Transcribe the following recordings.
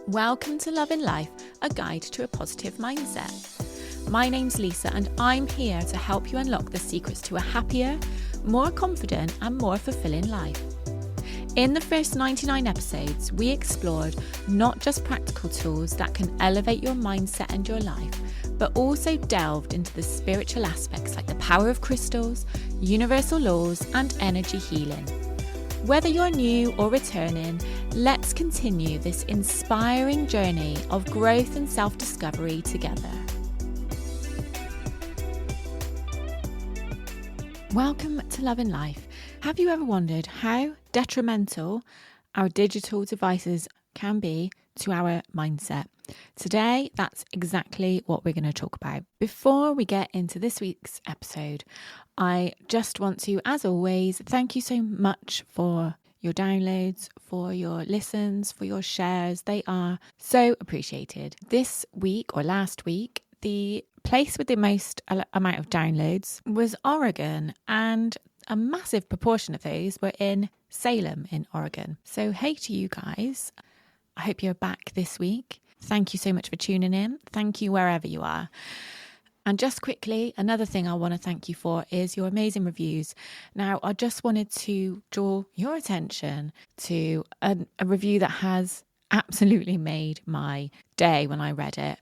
Welcome to Love in Life, a guide to a positive mindset. My name's Lisa and I'm here to help you unlock the secrets to a happier, more confident and more fulfilling life. In the first 99 episodes, we explored not just practical tools that can elevate your mindset and your life, but also delved into the spiritual aspects like the power of crystals, universal laws and energy healing. Whether you're new or returning, let's continue this inspiring journey of growth and self-discovery together. Welcome to Love in Life. Have you ever wondered how detrimental our digital devices can be to our mindset? Today, that's exactly what we're going to talk about. Before we get into this week's episode, I just want to, as always, thank you so much for your downloads, for your listens, for your shares. They are so appreciated. This week or last week, the place with the most amount of downloads was Oregon, and a massive proportion of those were in Salem in Oregon. So hey to you guys. I hope you're back this week. Thank you so much for tuning in. Thank you wherever you are. And just quickly, another thing I want to thank you for is your amazing reviews. Now, I just wanted to draw your attention to a review that has absolutely made my day when I read it.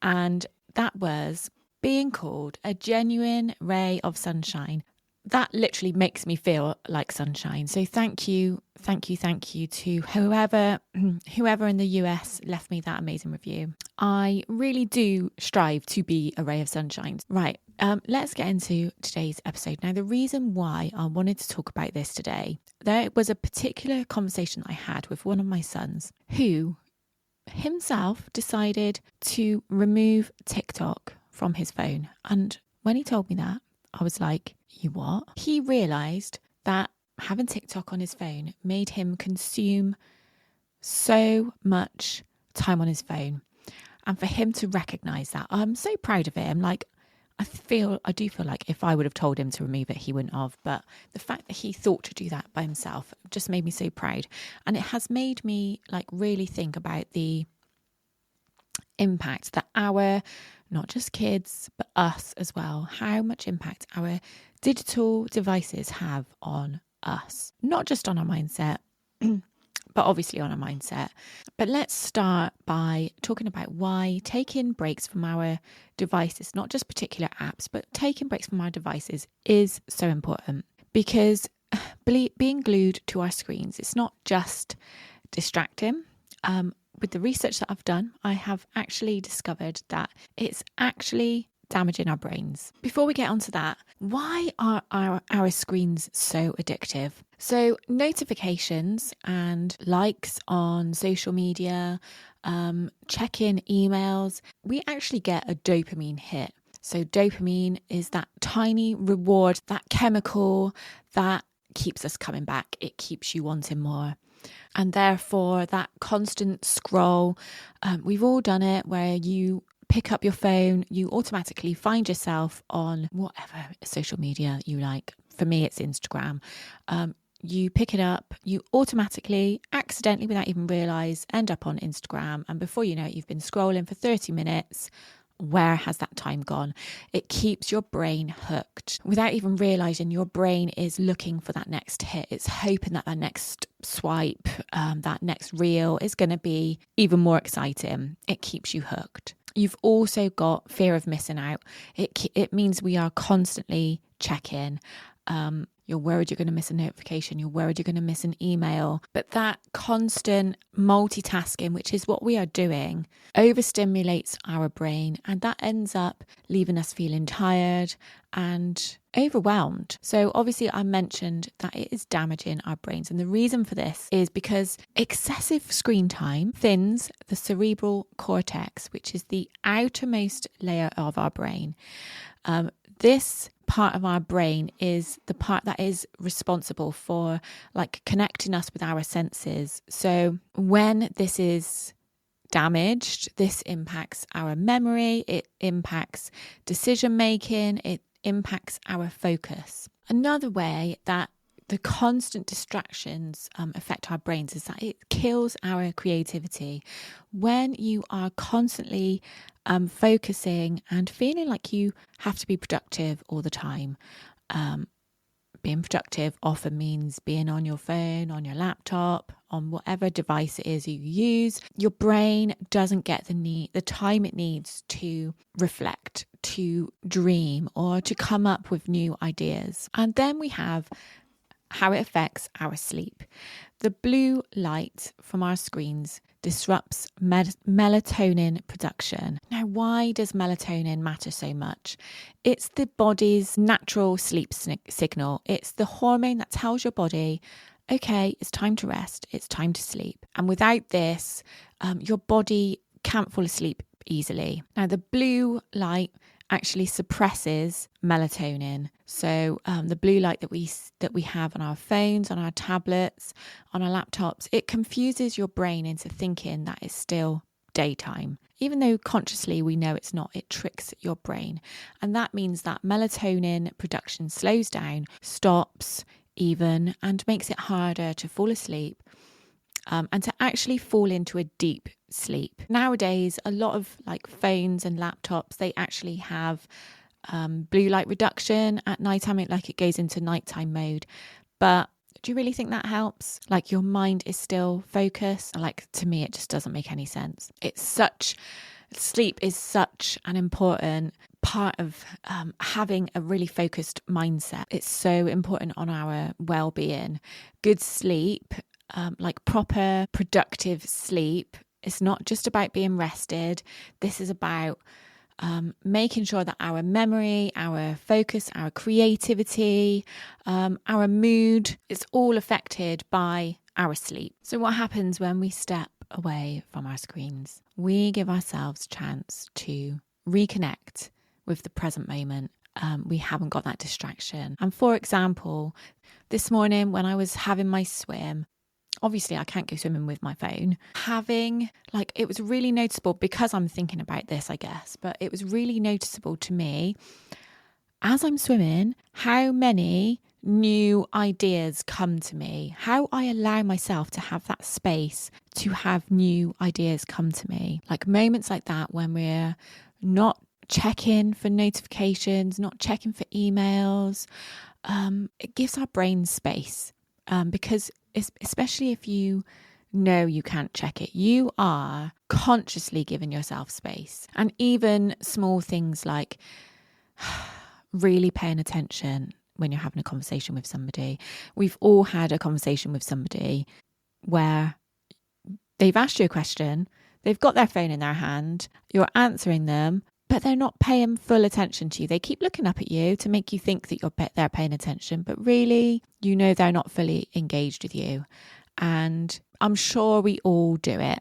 And that was being called a genuine ray of sunshine. That literally makes me feel like sunshine. So thank you to whoever in the US left me that amazing review. I really do strive to be a ray of sunshine. Right, let's get into today's episode. Now, the reason why I wanted to talk about this today, there was a particular conversation I had with one of my sons who himself decided to remove TikTok from his phone. And when he told me that, I was like, you what? He realised that having TikTok on his phone made him consume so much time on his phone. And for him to recognise that, I'm so proud of him. Like, I do feel like if I would have told him to remove it, he wouldn't have. But the fact that he thought to do that by himself just made me so proud. And it has made me like really think about the impact that not just kids, but us as well, how much impact our digital devices have on us, not just on our mindset, but obviously on our mindset. But let's start by talking about why taking breaks from our devices, not just particular apps, but taking breaks from our devices is so important. Because being glued to our screens, it's not just distracting. With the research that I've done, I have actually discovered that it's actually damaging our brains. Before we get onto that, why are our screens so addictive? So notifications and likes on social media, check-in emails, we actually get a dopamine hit. So dopamine is that tiny reward, that chemical that keeps us coming back. It keeps you wanting more. And therefore, that constant scroll, we've all done it, where you pick up your phone, you automatically find yourself on whatever social media you like. For me, it's Instagram. You pick it up, you automatically, accidentally, without even realise, end up on Instagram. And before you know it, you've been scrolling for 30 minutes. Where has that time gone? It keeps your brain hooked. Without even realising, your brain is looking for that next hit. It's hoping that next swipe, that next reel is going to be even more exciting. It keeps you hooked. You've also got fear of missing out. It means we are constantly checking. You're worried you're going to miss a notification. You're worried you're going to miss an email. But that constant multitasking, which is what we are doing, overstimulates our brain. And that ends up leaving us feeling tired and overwhelmed. So obviously I mentioned that it is damaging our brains. And the reason for this is because excessive screen time thins the cerebral cortex, which is the outermost layer of our brain. This part of our brain is the part that is responsible for like connecting us with our senses. So when this is damaged, this impacts our memory, it impacts decision making, it impacts our focus. Another way that the constant distractions affect our brains is that it kills our creativity. When you are constantly focusing and feeling like you have to be productive all the time, being productive often means being on your phone, on your laptop, on whatever device it is you use. Your brain doesn't get the time it needs to reflect, to dream, or to come up with new ideas. And then we have how it affects our sleep. The blue light from our screens disrupts melatonin production. Now, why does melatonin matter so much? It's the body's natural sleep signal. It's the hormone that tells your body, okay, it's time to rest, it's time to sleep. And without this, your body can't fall asleep easily. Now, the blue light actually suppresses melatonin. So the blue light that we have on our phones, on our tablets, on our laptops, it confuses your brain into thinking that it's still daytime. Even though consciously we know it's not, it tricks your brain. And that means that melatonin production slows down, stops even, and makes it harder to fall asleep. And to actually fall into a deep sleep. Nowadays, a lot of like phones and laptops, they actually have blue light reduction at nighttime, like it goes into nighttime mode. But do you really think that helps? Like your mind is still focused? Like to me, it just doesn't make any sense. Sleep is such an important part of having a really focused mindset. It's so important on our well-being. Good sleep, like proper productive sleep, it's not just about being rested. This is about making sure that our memory, our focus, our creativity, our mood, it's all affected by our sleep. So what happens when we step away from our screens? We give ourselves a chance to reconnect with the present moment. We haven't got that distraction. And for example, this morning when I was having my swim, obviously I can't go swimming with my phone. It was really noticeable because I'm thinking about this, I guess, but it was really noticeable to me as I'm swimming, how many new ideas come to me, how I allow myself to have that space to have new ideas come to me. Like moments like that when we're not checking for notifications, not checking for emails, it gives our brain space because especially if you know you can't check it, you are consciously giving yourself space. And even small things like really paying attention when you're having a conversation with somebody. We've all had a conversation with somebody where they've asked you a question, they've got their phone in their hand, you're answering them, but they're not paying full attention to you. They keep looking up at you to make you think that they're paying attention, but really, you know they're not fully engaged with you. And I'm sure we all do it.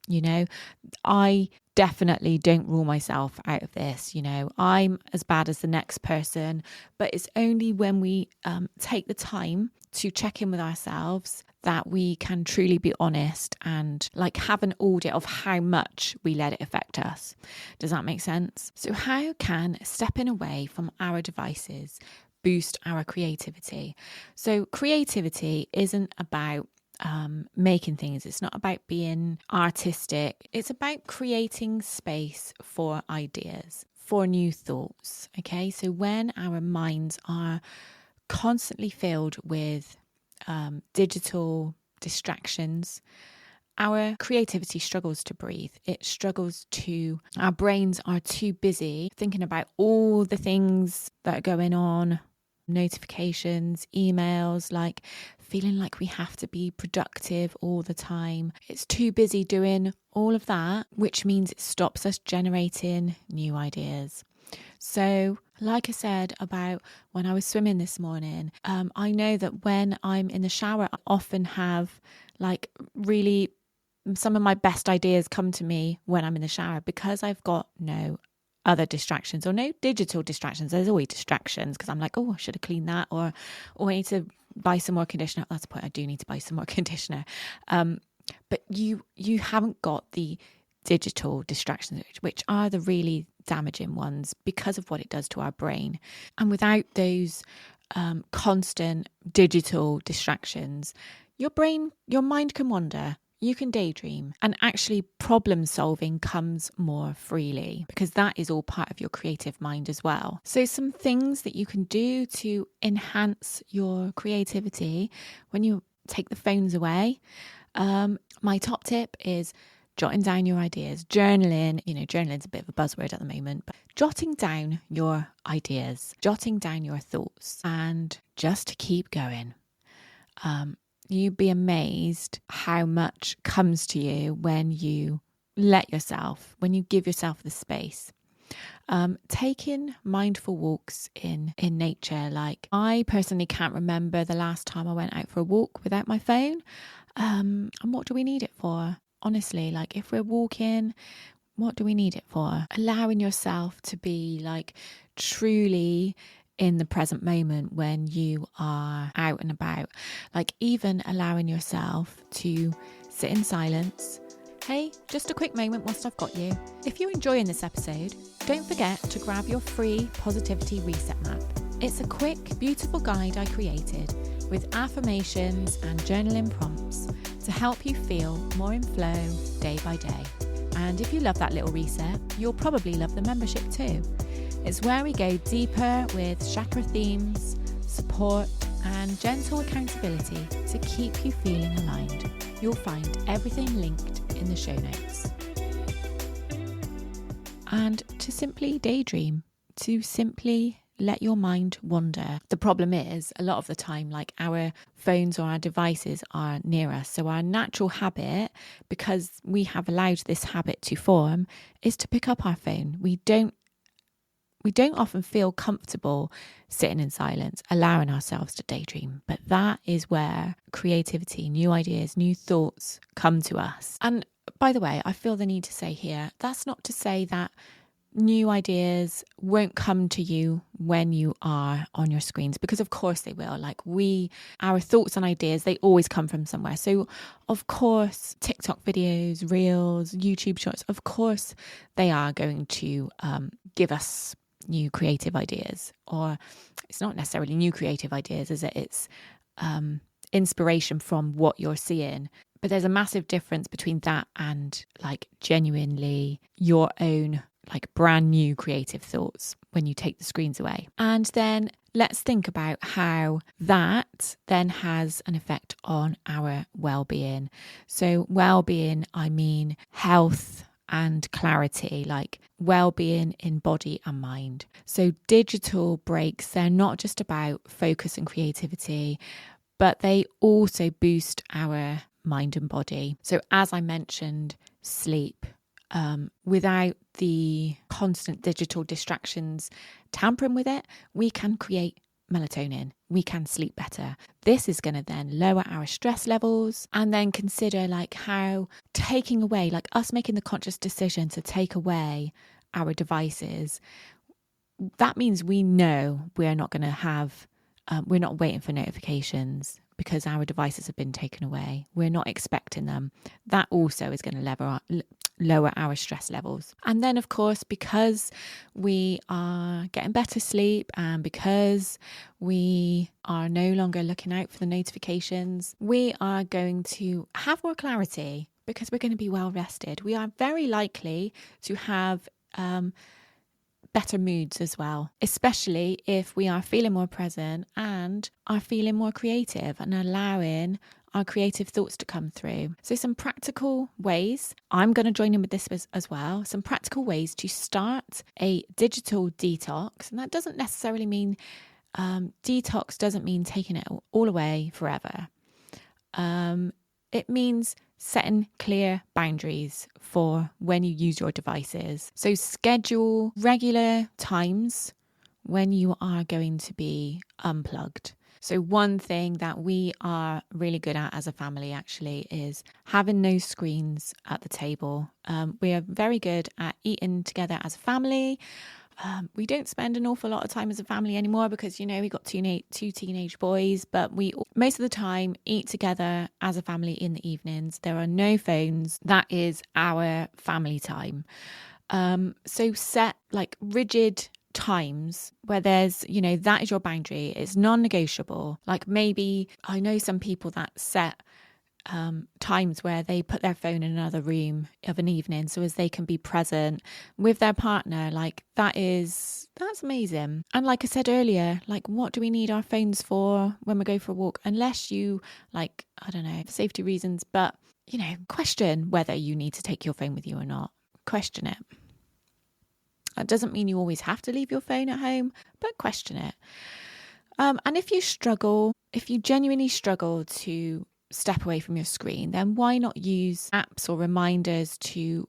You know, I definitely don't rule myself out of this. You know, I'm as bad as the next person, but it's only when we take the time to check in with ourselves that we can truly be honest and like have an audit of how much we let it affect us. Does that make sense? So how can stepping away from our devices boost our creativity? So creativity isn't about making things. It's not about being artistic. It's about creating space for ideas, for new thoughts. Okay, so when our minds are constantly filled with digital distractions, our creativity struggles to breathe. Our brains are too busy thinking about all the things that are going on, notifications, emails, like feeling like we have to be productive all the time. It's too busy doing all of that, which means it stops us generating new ideas. So, like I said about when I was swimming this morning, I know that when I'm in the shower, I often have like really some of my best ideas come to me when I'm in the shower because I've got no other distractions or no digital distractions. There's always distractions because I'm like, oh, I should have cleaned that, or I need to buy some more conditioner. That's the point. I do need to buy some more conditioner. But you haven't got the digital distractions, which are the really damaging ones because of what it does to our brain. And without those constant digital distractions, your mind can wander. You can daydream, and actually problem solving comes more freely because that is all part of your creative mind as well. So some things that you can do to enhance your creativity when you take the phones away. My top tip is jotting down your ideas, journaling. Journaling's a bit of a buzzword at the moment, but jotting down your ideas, jotting down your thoughts, and just keep going. You'd be amazed how much comes to you when you when you give yourself the space. Taking mindful walks in nature. Like, I personally can't remember the last time I went out for a walk without my phone. And what do we need it for? Honestly, like, if we're walking, what do we need it for? Allowing yourself to be like truly in the present moment when you are out and about. Like, even allowing yourself to sit in silence. Hey, just a quick moment whilst I've got you. If you're enjoying this episode, don't forget to grab your free positivity reset map. It's a quick, beautiful guide I created with affirmations and journaling prompts to help you feel more in flow day by day. And if you love that little reset, you'll probably love the membership too. It's where we go deeper with chakra themes, support, and gentle accountability to keep you feeling aligned. You'll find everything linked in the show notes. And to simply daydream, to simply let your mind wander. The problem is, a lot of the time, like, our phones or our devices are near us. So our natural habit, because we have allowed this habit to form, is to pick up our phone. We don't often feel comfortable sitting in silence, allowing ourselves to daydream. But that is where creativity, new ideas, new thoughts come to us. And by the way, I feel the need to say here, that's not to say that new ideas won't come to you when you are on your screens, because of course they will. Like, our thoughts and ideas, they always come from somewhere. So of course, TikTok videos, Reels, YouTube shorts, of course they are going to give us new creative ideas. Or it's not necessarily new creative ideas, is it? It's inspiration from what you're seeing. But there's a massive difference between that and like genuinely your own, like, brand new creative thoughts when you take the screens away. And then let's think about how that then has an effect on our well-being. So well-being, I mean health and clarity, like well-being in body and mind. So digital breaks, they're not just about focus and creativity, but they also boost our mind and body. So as I mentioned, sleep. Without the constant digital distractions tampering with it, we can create melatonin. We can sleep better. This is going to then lower our stress levels. And then consider like how taking away, like us making the conscious decision to take away our devices, that means we know we're not going to have, we're not waiting for notifications because our devices have been taken away. We're not expecting them. That also is going to lower our stress levels. And then, of course, because we are getting better sleep and because we are no longer looking out for the notifications, we are going to have more clarity because we're going to be well rested. We are very likely to have better moods as well, especially if we are feeling more present and are feeling more creative and allowing our creative thoughts to come through. So some practical ways, I'm going to join in with this as well, some practical ways to start a digital detox. And that doesn't necessarily mean, detox doesn't mean taking it all away forever. It means setting clear boundaries for when you use your devices. So schedule regular times when you are going to be unplugged. So one thing that we are really good at as a family actually is having no screens at the table. We are very good at eating together as a family. We don't spend an awful lot of time as a family anymore because, you know, we got two teenage boys, but we most of the time eat together as a family in the evenings. There are no phones. That is our family time. So set like rigid times where there's, that is your boundary. It's non-negotiable. Like maybe I know some people that set times where they put their phone in another room of an evening so as they can be present with their partner. Like that's amazing. And like I said earlier, like what do we need our phones for when we go for a walk? Unless you, like, I don't know, for safety reasons, but question whether you need to take your phone with you or not. Question it. That doesn't mean you always have to leave your phone at home, but question it. And if you genuinely struggle to step away from your screen, then why not use apps or reminders to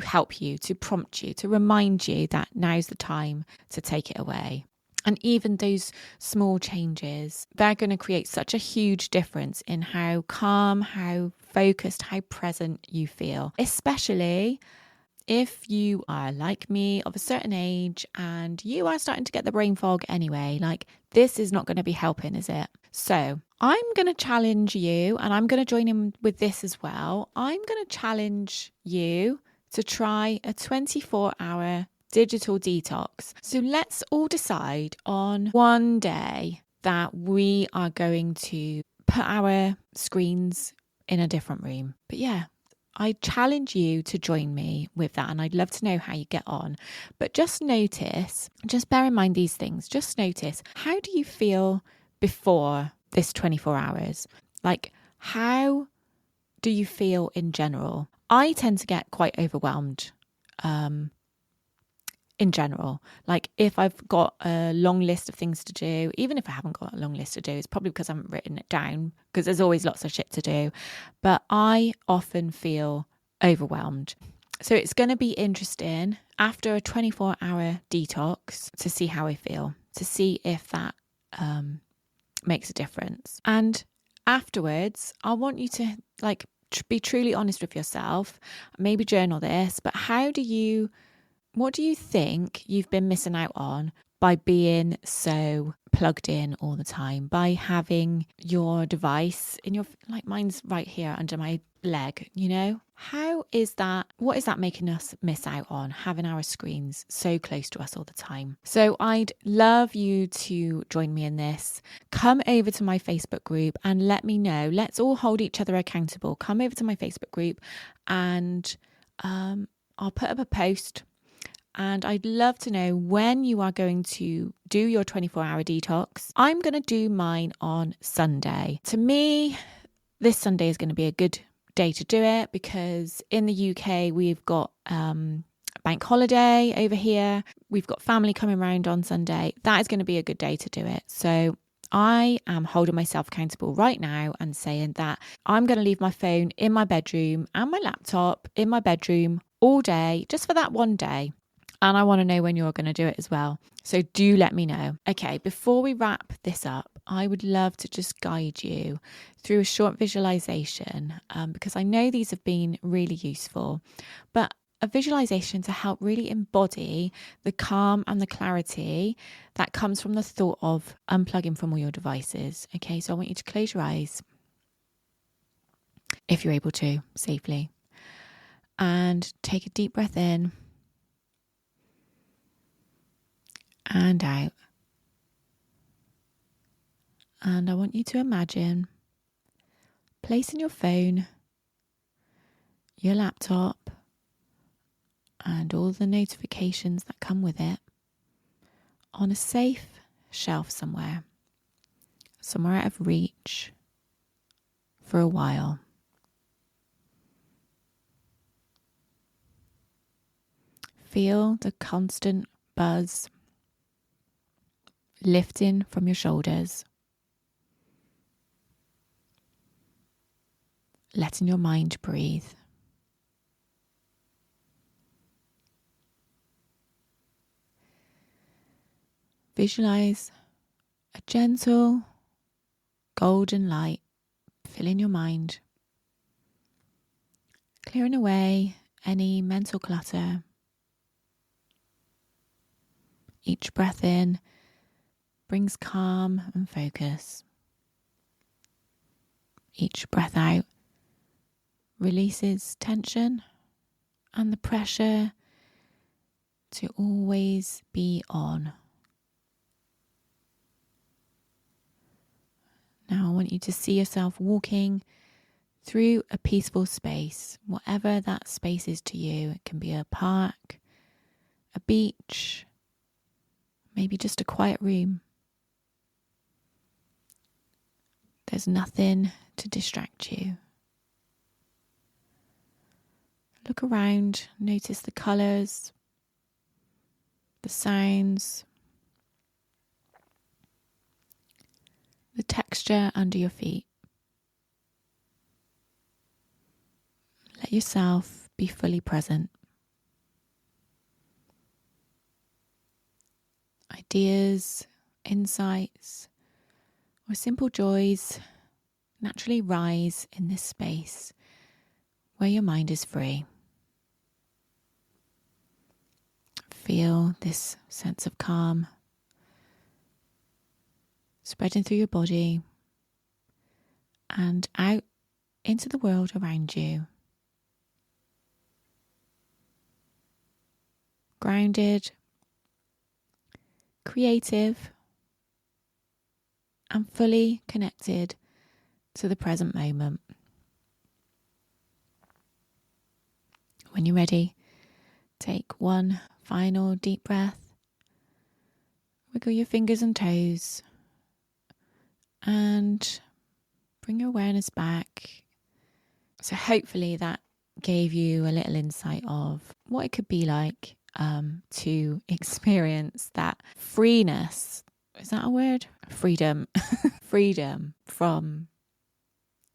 help you, to prompt you, to remind you that now's the time to take it away. And even those small changes, they're going to create such a huge difference in how calm, how focused, how present you feel, especially if you are like me, of a certain age, and you are starting to get the brain fog anyway. Like, this is not going to be helping, is it? So I'm going to challenge you, and I'm going to join in with this as well. I'm going to challenge you to try a 24-hour digital detox. So let's all decide on one day that we are going to put our screens in a different room. But yeah, I challenge you to join me with that, and I'd love to know how you get on. But just bear in mind these things. Just notice, how do you feel before this 24 hours? Like, how do you feel in general? I tend to get quite overwhelmed in general. Like, if I've got a long list of things to do, even if I haven't got a long list to do, it's probably because I haven't written it down, because there's always lots of shit to do. But I often feel overwhelmed. So it's going to be interesting after a 24-hour detox to see how I feel, to see if that makes a difference. And afterwards, I want you to be truly honest with yourself, maybe journal this, but what do you think you've been missing out on by being so plugged in all the time, by having your device in your, like mine's right here under my leg, what is that making us miss out on, having our screens so close to us all the time? So I'd love you to join me in this. Come over to my Facebook group and let me know. Let's all hold each other accountable. Come over to my Facebook group and I'll put up a post. And I'd love to know when you are going to do your 24-hour detox. I'm going to do mine on Sunday. To me, this Sunday is going to be a good day to do it because in the UK, we've got bank holiday over here. We've got family coming around on Sunday. That is going to be a good day to do it. So I am holding myself accountable right now and saying that I'm going to leave my phone in my bedroom and my laptop in my bedroom all day, just for that one day. And I want to know when you're going to do it as well. So do let me know. Okay, before we wrap this up, I would love to just guide you through a short visualization because I know these have been really useful. But a visualization to help really embody the calm and the clarity that comes from the thought of unplugging from all your devices. Okay, so I want you to close your eyes, if you're able to, safely. And take a deep breath in. And out. And I want you to imagine placing your phone, your laptop, and all the notifications that come with it on a safe shelf somewhere out of reach for a while. Feel the constant buzz lifting from your shoulders, letting your mind breathe. Visualize a gentle golden light filling your mind, clearing away any mental clutter. Each breath in brings calm and focus. Each breath out releases tension and the pressure to always be on. Now I want you to see yourself walking through a peaceful space, whatever that space is to you. It can be a park, a beach, maybe just a quiet room. There's nothing to distract you. Look around, notice the colours, the sounds, the texture under your feet. Let yourself be fully present. Ideas, insights, or simple joys naturally rise in this space where your mind is free. Feel this sense of calm spreading through your body and out into the world around you. Grounded, creative, and fully connected to the present moment. When you're ready, take one final deep breath. Wiggle your fingers and toes and bring your awareness back. So hopefully that gave you a little insight of what it could be like to experience that freeness. Is that a word? Freedom. Freedom from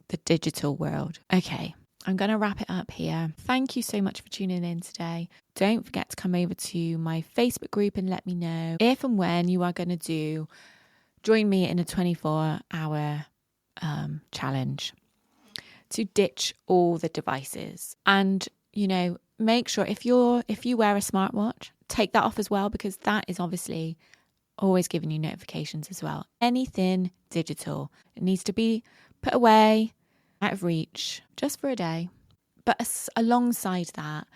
the digital world. Okay, I'm going to wrap it up here. Thank you so much for tuning in today. Don't forget to come over to my Facebook group and let me know if and when you are going to join me in a 24-hour challenge to ditch all the devices. And, make sure if you wear a smartwatch, take that off as well, because that is obviously always giving you notifications as well. Anything digital, it needs to be put away, out of reach, just for a day. But alongside that,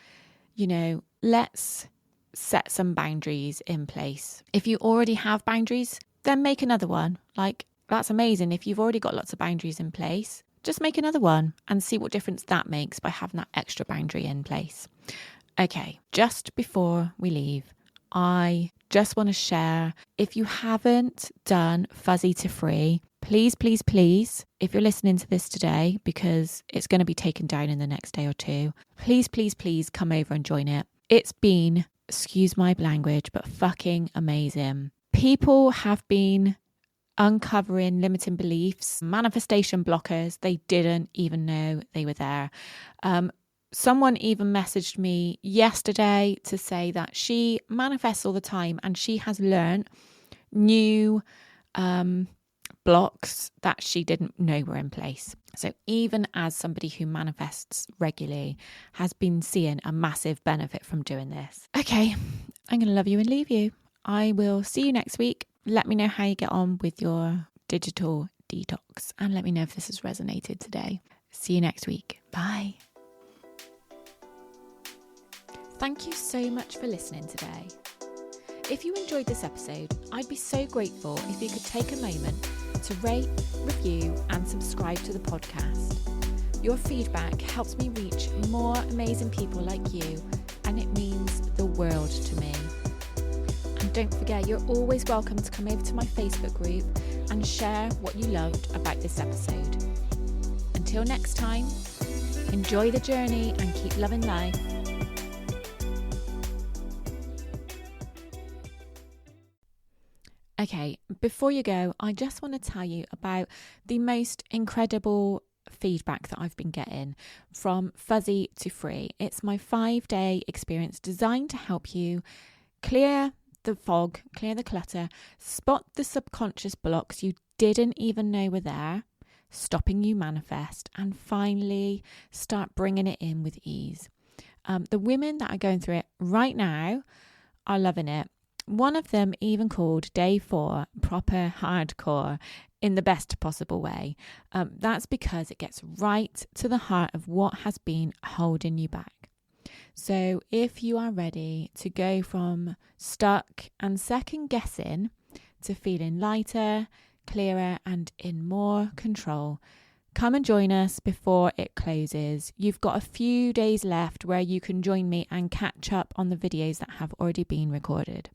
let's set some boundaries in place. If you already have boundaries, then make another one. That's amazing. If you've already got lots of boundaries in place, just make another one and see what difference that makes by having that extra boundary in place. Okay, just before we leave, I just want to share, if you haven't done Fuzzy to Free, please, please, please, if you're listening to this today, because it's going to be taken down in the next day or two, please, please, please come over and join it. It's been, excuse my language, but fucking amazing. People have been uncovering limiting beliefs, manifestation blockers. They didn't even know they were there. Someone even messaged me yesterday to say that she manifests all the time and she has learned new blocks that she didn't know were in place. So even as somebody who manifests regularly, has been seeing a massive benefit from doing this. Okay, I'm going to love you and leave you. I will see you next week. Let me know how you get on with your digital detox and let me know if this has resonated today. See you next week. Bye. Thank you so much for listening today. If you enjoyed this episode, I'd be so grateful if you could take a moment to rate, review, and subscribe to the podcast. Your feedback helps me reach more amazing people like you, and it means the world to me. And don't forget, you're always welcome to come over to my Facebook group and share what you loved about this episode. Until next time, enjoy the journey and keep loving life. Okay, before you go, I just want to tell you about the most incredible feedback that I've been getting from Fuzzy to Free. It's my 5-day experience designed to help you clear the fog, clear the clutter, spot the subconscious blocks you didn't even know were there, stopping you manifest, and finally start bringing it in with ease. The women that are going through it right now are loving it. One of them even called day 4 proper hardcore in the best possible way. That's because it gets right to the heart of what has been holding you back. So if you are ready to go from stuck and second guessing to feeling lighter, clearer, and in more control, come and join us before it closes. You've got a few days left where you can join me and catch up on the videos that have already been recorded.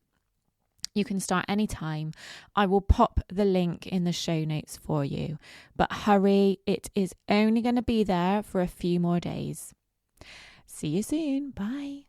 You can start anytime. I will pop the link in the show notes for you. But hurry, it is only going to be there for a few more days. See you soon. Bye.